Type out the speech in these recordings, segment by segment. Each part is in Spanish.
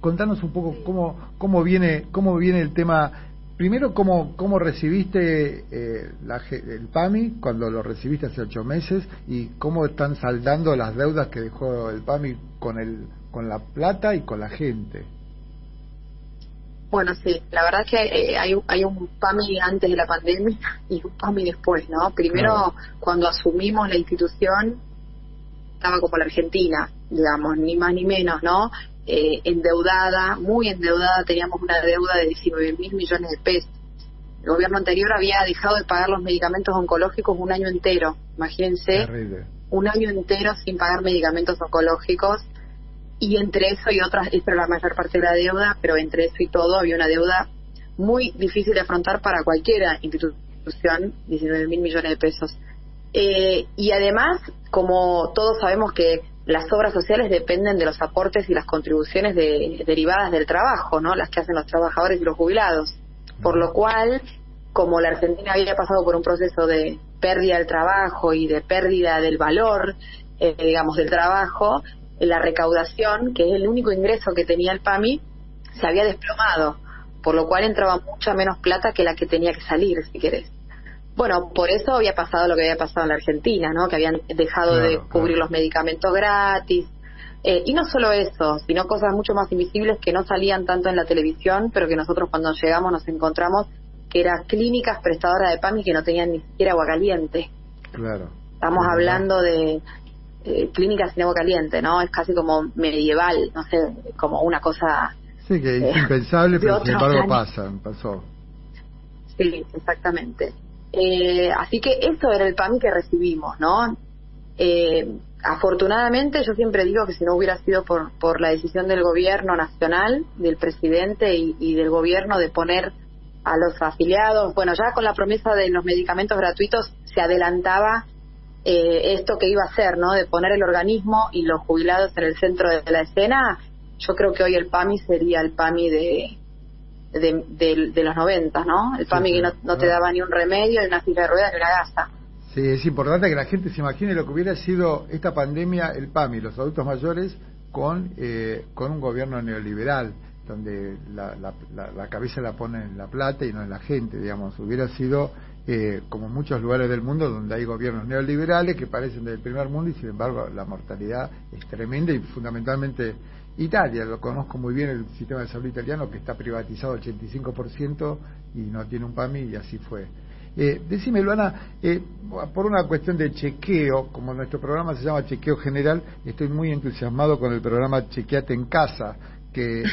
contanos un poco cómo viene el tema. Primero, ¿cómo recibiste el PAMI cuando lo recibiste hace 8 meses y cómo están saldando las deudas que dejó el PAMI con la plata y con la gente? Bueno, sí, la verdad es que hay un PAMI antes de la pandemia y un PAMI después, ¿no? Primero, cuando asumimos la institución, estaba como la Argentina, digamos, ni más ni menos, ¿no? Endeudada, muy endeudada, teníamos una deuda de 19.000 millones de pesos. El gobierno anterior había dejado de pagar los medicamentos oncológicos un año entero, imagínense, Terrible. un año entero sin pagar medicamentos oncológicos, y entre eso y otras, esta era la mayor parte de la deuda, pero entre eso y todo había una deuda muy difícil de afrontar para cualquier institución, 19.000 millones de pesos. Y además, como todos sabemos que las obras sociales dependen de los aportes y las contribuciones derivadas del trabajo, ¿no? Las que hacen los trabajadores y los jubilados. Por lo cual, como la Argentina había pasado por un proceso de pérdida del trabajo y de pérdida del valor, digamos, del trabajo, la recaudación, que es el único ingreso que tenía el PAMI, se había desplomado, por lo cual entraba mucha menos plata que la que tenía que salir, si querés. Bueno, por eso había pasado lo que había pasado en la Argentina, ¿no? Que habían dejado de cubrir los medicamentos gratis. Y no solo eso, sino cosas mucho más invisibles que no salían tanto en la televisión, pero que nosotros cuando llegamos nos encontramos, que eran clínicas prestadoras de PAMI que no tenían ni siquiera agua caliente. Claro. Estamos hablando de clínicas sin agua caliente, ¿no? Es casi como medieval, no sé, como una cosa... Sí, que es impensable, pero sin embargo pasó. Sí, exactamente. Así que eso era el PAMI que recibimos, ¿no? Afortunadamente, yo siempre digo que si no hubiera sido por la decisión del gobierno nacional, del presidente y del gobierno de poner a los afiliados, bueno, ya con la promesa de los medicamentos gratuitos se adelantaba esto que iba a hacer, ¿no? De poner el organismo y los jubilados en el centro de la escena. Yo creo que hoy el PAMI sería el PAMI de los 90, ¿no? El PAMI que no te daba ni un remedio, ni una silla de ruedas, ni una gasa. Sí, es importante que la gente se imagine lo que hubiera sido esta pandemia, el PAMI, los adultos mayores, con un gobierno neoliberal, donde la cabeza la pone en la plata y no en la gente, digamos. Hubiera sido como en muchos lugares del mundo donde hay gobiernos neoliberales que parecen del primer mundo y sin embargo la mortalidad es tremenda, y fundamentalmente Italia, lo conozco muy bien, el sistema de salud italiano, que está privatizado al 85% y no tiene un PAMI, y así fue. Decime, Luana, por una cuestión de chequeo, como nuestro programa se llama Chequeo General, estoy muy entusiasmado con el programa Chequeate en Casa, que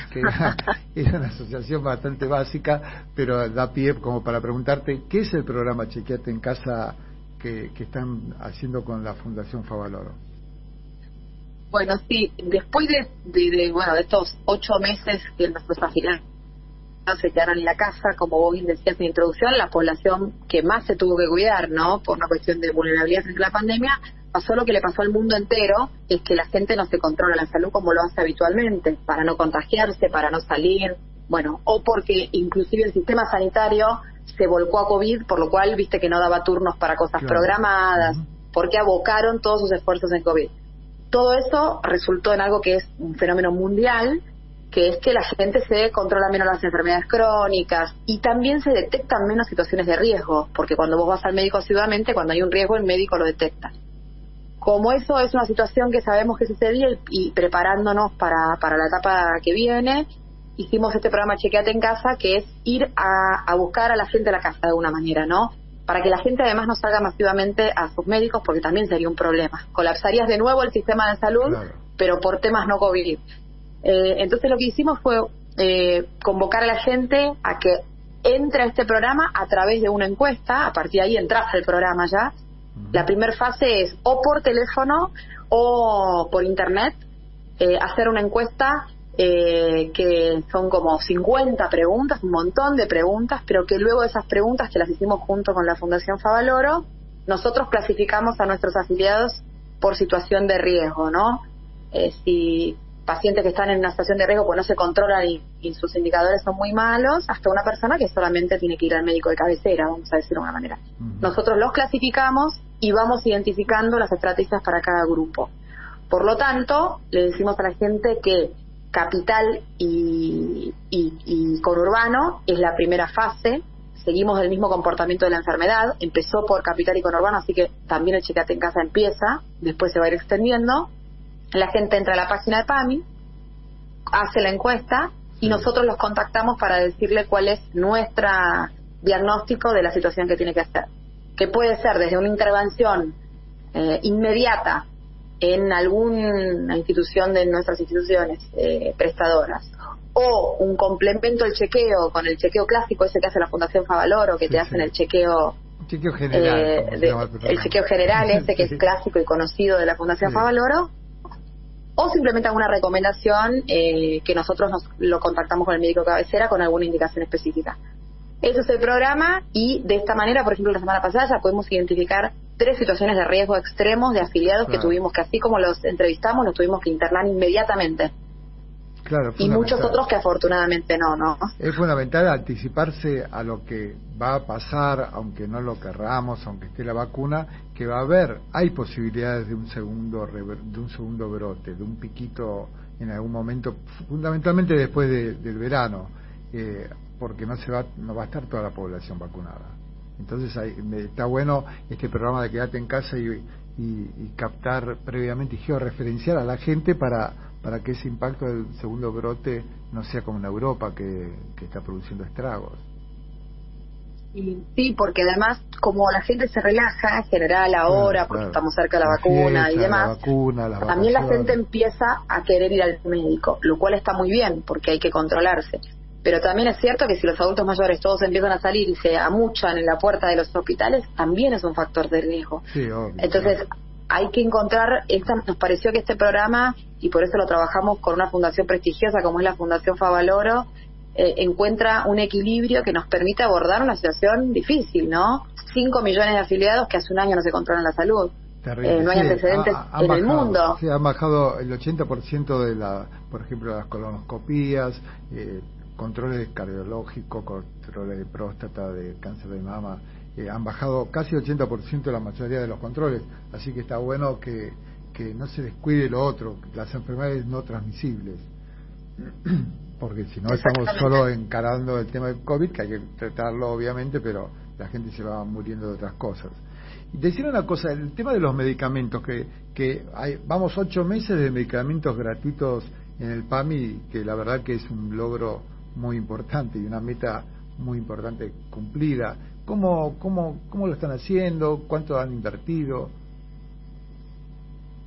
es una asociación bastante básica, pero da pie como para preguntarte, ¿qué es el programa Chequeate en Casa que están haciendo con la Fundación Favaloro? Bueno, sí, después de estos 8 meses que nuestros afiliados se quedaron en la casa, como vos bien decías en la introducción, la población que más se tuvo que cuidar, ¿no? Por una cuestión de vulnerabilidad frente a la pandemia, pasó lo que le pasó al mundo entero, es que la gente no se controla la salud como lo hace habitualmente, para no contagiarse, para no salir, bueno, o porque inclusive el sistema sanitario se volcó a COVID, por lo cual, viste que no daba turnos para cosas programadas, porque abocaron todos sus esfuerzos en COVID. Todo eso resultó en algo que es un fenómeno mundial, que es que la gente se controla menos las enfermedades crónicas y también se detectan menos situaciones de riesgo, porque cuando vos vas al médico asiduamente, cuando hay un riesgo, el médico lo detecta. Como eso es una situación que sabemos que sucedía y preparándonos para la etapa que viene, hicimos este programa Chequeate en Casa, que es ir a buscar a la gente a la casa de alguna manera, ¿no? Para que la gente además no salga masivamente a sus médicos, porque también sería un problema. Colapsarías de nuevo el sistema de salud, pero por temas no COVID. Entonces lo que hicimos fue convocar a la gente a que entre a este programa a través de una encuesta. A partir de ahí entras al programa ya. La primera fase es o por teléfono o por internet, hacer una encuesta que son como 50 preguntas, un montón de preguntas, pero que luego de esas preguntas, que las hicimos junto con la Fundación Favaloro, nosotros clasificamos a nuestros afiliados por situación de riesgo, ¿no? Si pacientes que están en una situación de riesgo pues no se controlan y sus indicadores son muy malos, hasta una persona que solamente tiene que ir al médico de cabecera, vamos a decir de una manera. Nosotros los clasificamos y vamos identificando las estrategias para cada grupo. Por lo tanto, le decimos a la gente que capital y conurbano es la primera fase. Seguimos el mismo comportamiento de la enfermedad, empezó por capital y conurbano, así que también el Chequeate en Casa empieza, después se va a ir extendiendo. La gente entra a la página de PAMI, hace la encuesta y nosotros los contactamos para decirle cuál es nuestro diagnóstico de la situación que tiene que hacer, que puede ser desde una intervención inmediata en alguna institución de nuestras instituciones prestadoras, o un complemento del chequeo con el chequeo clásico, ese que hace la Fundación Favaloro, que te hacen el chequeo general, el chequeo general ese que es clásico y conocido de la Fundación Favaloro, o simplemente alguna recomendación que nosotros lo contactamos con el médico cabecera con alguna indicación específica. Eso es el programa, y de esta manera, por ejemplo, la semana pasada ya pudimos identificar 3 situaciones de riesgo extremos de afiliados que tuvimos que, así como los entrevistamos, los tuvimos que internar inmediatamente. Y muchos otros que afortunadamente no. Es fundamental anticiparse a lo que va a pasar, aunque no lo querramos, aunque esté la vacuna, que va a haber, hay posibilidades de un segundo brote, de un piquito en algún momento, fundamentalmente después del verano, porque no va a estar toda la población vacunada. Entonces está bueno este programa de quedarte en casa y captar previamente y georreferenciar a la gente para que ese impacto del segundo brote no sea como en Europa, que está produciendo estragos. Sí, porque además, como la gente se relaja en general ahora, porque estamos cerca de la vacuna fiesta, y demás, también la gente empieza a querer ir al médico, lo cual está muy bien, porque hay que controlarse. Pero también es cierto que si los adultos mayores todos empiezan a salir y se amuchan en la puerta de los hospitales, también es un factor de riesgo. Sí, obvio. Entonces, hay que encontrar, nos pareció que este programa, y por eso lo trabajamos con una fundación prestigiosa como es la Fundación Favaloro, encuentra un equilibrio que nos permite abordar una situación difícil, ¿no? 5 millones de afiliados que hace un año no se controlan la salud. No hay antecedentes en el mundo. Sí, han bajado el 80% de por ejemplo, las colonoscopías, controles cardiológicos, controles de próstata, de cáncer de mama, han bajado casi el 80% de la mayoría de los controles, así que está bueno que no se descuide lo otro, las enfermedades no transmisibles, porque si no estamos solo encarando el tema del COVID, que hay que tratarlo obviamente, pero la gente se va muriendo de otras cosas. Y decir una cosa, el tema de los medicamentos, que vamos 8 meses de medicamentos gratuitos en el PAMI, que la verdad que es un logro muy importante y una meta muy importante cumplida. ¿Cómo lo están haciendo? ¿Cuánto han invertido?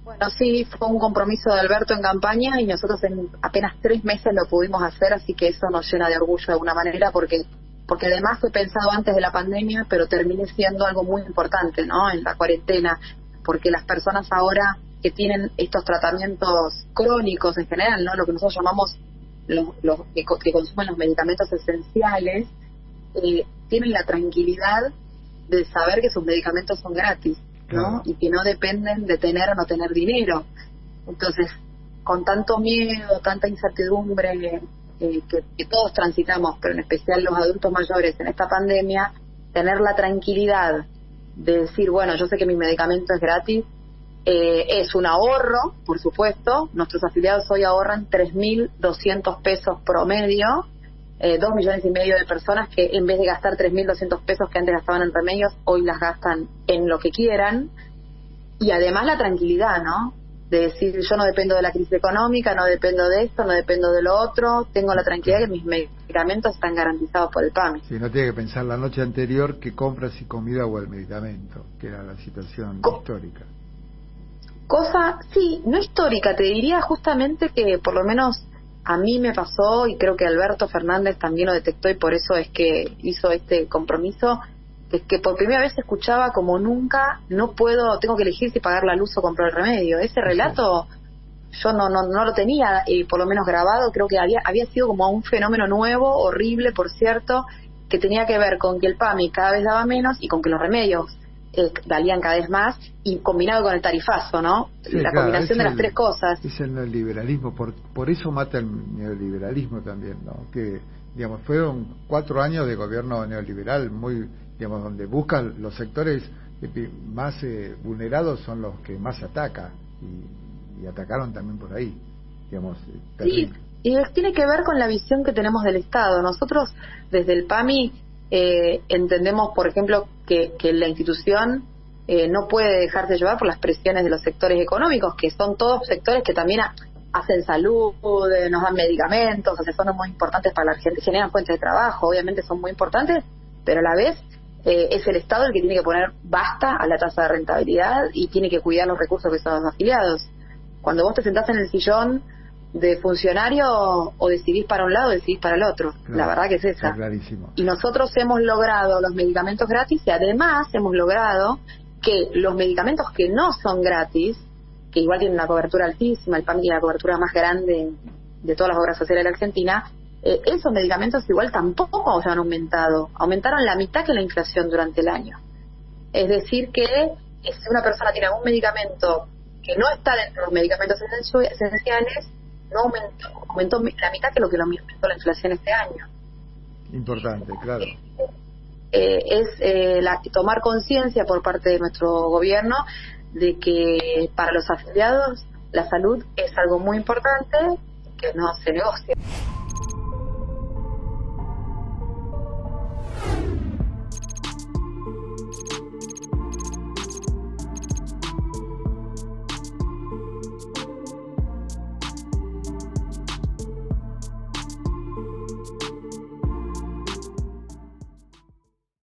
Bueno, sí, fue un compromiso de Alberto en campaña y nosotros en apenas 3 meses lo pudimos hacer, así que eso nos llena de orgullo de alguna manera, porque además fue pensado antes de la pandemia, pero terminé siendo algo muy importante, ¿no? En la cuarentena, porque las personas ahora que tienen estos tratamientos crónicos en general, ¿no? Lo que nosotros llamamos los que consumen los medicamentos esenciales, tienen la tranquilidad de saber que sus medicamentos son gratis, ¿no? Y que no dependen de tener o no tener dinero. Entonces, con tanto miedo, tanta incertidumbre que todos transitamos, pero en especial los adultos mayores en esta pandemia, tener la tranquilidad de decir, bueno, yo sé que mi medicamento es gratis, es un ahorro, por supuesto. Nuestros afiliados hoy ahorran 3.200 pesos promedio, 2,5 millones de personas que en vez de gastar 3.200 pesos que antes gastaban en remedios, hoy las gastan en lo que quieran. Y además la tranquilidad, ¿no? De decir, yo no dependo de la crisis económica, no dependo de esto, no dependo de lo otro, tengo la tranquilidad que mis medicamentos están garantizados por el PAMI. Sí, no tiene que pensar la noche anterior que compras si comida o el medicamento, que era la situación histórica. Sí, no histórica, te diría justamente que por lo menos a mí me pasó, y creo que Alberto Fernández también lo detectó y por eso es que hizo este compromiso, es que por primera vez escuchaba como nunca, tengo que elegir si pagar la luz o comprar el remedio. Ese relato yo no lo tenía, por lo menos grabado. Creo que había sido como un fenómeno nuevo, horrible por cierto, que tenía que ver con que el PAMI cada vez daba menos y con que los remedios valían cada vez más, y combinado con el tarifazo, ¿no? Sí, la combinación de las 3 cosas. Es el neoliberalismo, por eso mata el neoliberalismo también, ¿no? Que, digamos, fueron 4 años de gobierno neoliberal muy, digamos, donde buscan los sectores más vulnerados, son los que más ataca, y atacaron también por ahí, digamos. Sí, Y tiene que ver con la visión que tenemos del Estado. Nosotros, desde el PAMI, entendemos, por ejemplo, que la institución no puede dejarse llevar por las presiones de los sectores económicos, que son todos sectores que también hacen salud, nos dan medicamentos, o sea, son muy importantes para la gente, generan fuentes de trabajo, obviamente son muy importantes, pero a la vez es el Estado el que tiene que poner basta a la tasa de rentabilidad y tiene que cuidar los recursos que son los afiliados. Cuando vos te sentás en el sillón de funcionario, o decidís para un lado o decidís para el otro. Claro, la verdad que es esa. Clarísimo. Y nosotros hemos logrado los medicamentos gratis y además hemos logrado que los medicamentos que no son gratis, que igual tienen una cobertura altísima, el PAMI tiene la cobertura más grande de todas las obras sociales de la Argentina, esos medicamentos igual tampoco han aumentado. Aumentaron la mitad que la inflación durante el año. Es decir que si una persona tiene algún medicamento que no está dentro de los medicamentos esenciales, no aumentó la mitad que lo que aumentó la inflación este año. Importante, claro. Tomar conciencia por parte de nuestro gobierno de que para los afiliados la salud es algo muy importante, que no se negocia.